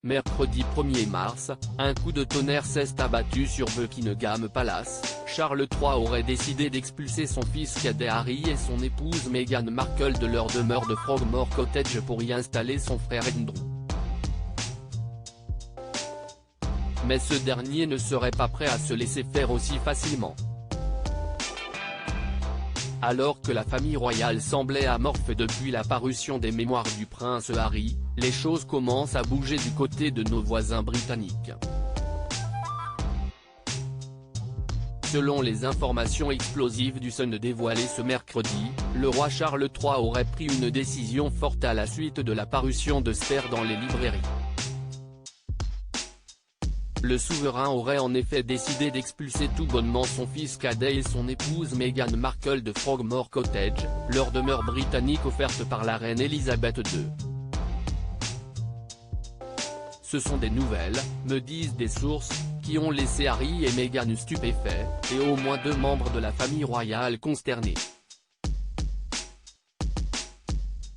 Mercredi 1er mars, un coup de tonnerre s'est abattu sur Buckingham Palace. Charles III aurait décidé d'expulser son fils cadet Harry et son épouse Meghan Markle de leur demeure de Frogmore Cottage pour y installer son frère Andrew. Mais ce dernier ne serait pas prêt à se laisser faire aussi facilement. Alors que la famille royale semblait amorphe depuis la parution des mémoires du prince Harry, les choses commencent à bouger du côté de nos voisins britanniques. Selon les informations explosives du Sun dévoilées ce mercredi, le roi Charles III aurait pris une décision forte à la suite de la parution de Spare dans les librairies. Le souverain aurait en effet décidé d'expulser tout bonnement son fils cadet et son épouse Meghan Markle de Frogmore Cottage, leur demeure britannique offerte par la reine Elisabeth II. Ce sont des nouvelles, me disent des sources, qui ont laissé Harry et Meghan stupéfaits, et au moins 2 membres de la famille royale consternés.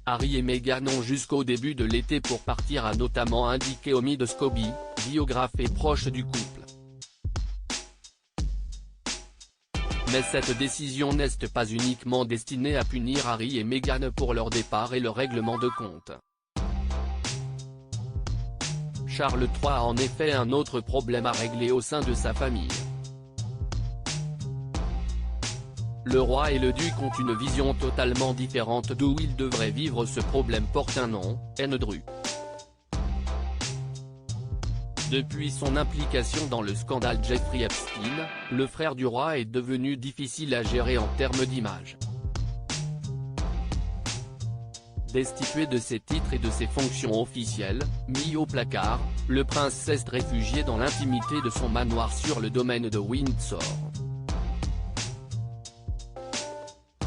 Harry et Meghan ont jusqu'au début de l'été pour partir, a notamment indiqué Omid Scobie, biographe et proche du couple. Mais cette décision n'est pas uniquement destinée à punir Harry et Meghan pour leur départ et le règlement de compte. Charles III a en effet un autre problème à régler au sein de sa famille. Le roi et le duc ont une vision totalement différente d'où ils devraient vivre. Ce problème porte un nom, Andrew. Depuis son implication dans le scandale Jeffrey Epstein, le frère du roi est devenu difficile à gérer en termes d'image. Destitué de ses titres et de ses fonctions officielles, mis au placard, le prince s'est réfugié dans l'intimité de son manoir sur le domaine de Windsor.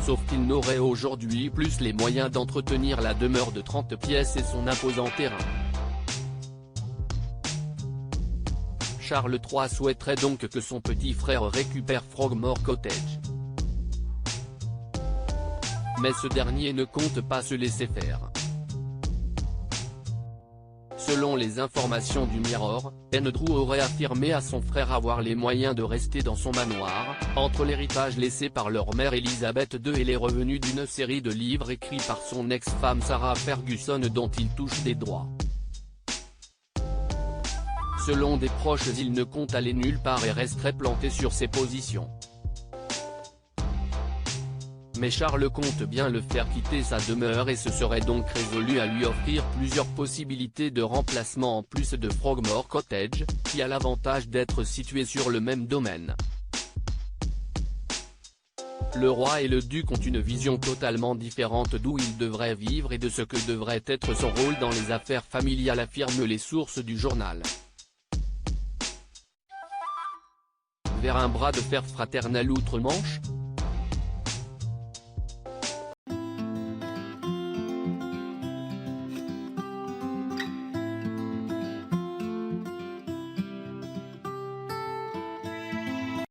Sauf qu'il n'aurait aujourd'hui plus les moyens d'entretenir la demeure de 30 pièces et son imposant terrain. Charles III souhaiterait donc que son petit frère récupère Frogmore Cottage. Mais ce dernier ne compte pas se laisser faire. Selon les informations du Mirror, Andrew aurait affirmé à son frère avoir les moyens de rester dans son manoir, entre l'héritage laissé par leur mère Elisabeth II et les revenus d'une série de livres écrits par son ex-femme Sarah Ferguson dont il touche des droits. Selon des proches, il ne compte aller nulle part et resterait planté sur ses positions. Mais Charles compte bien le faire quitter sa demeure et se serait donc résolu à lui offrir plusieurs possibilités de remplacement en plus de Frogmore Cottage, qui a l'avantage d'être situé sur le même domaine. Le roi et le duc ont une vision totalement différente d'où ils devraient vivre et de ce que devrait être son rôle dans les affaires familiales, affirment les sources du journal. Vers un bras de fer fraternel outre-Manche ?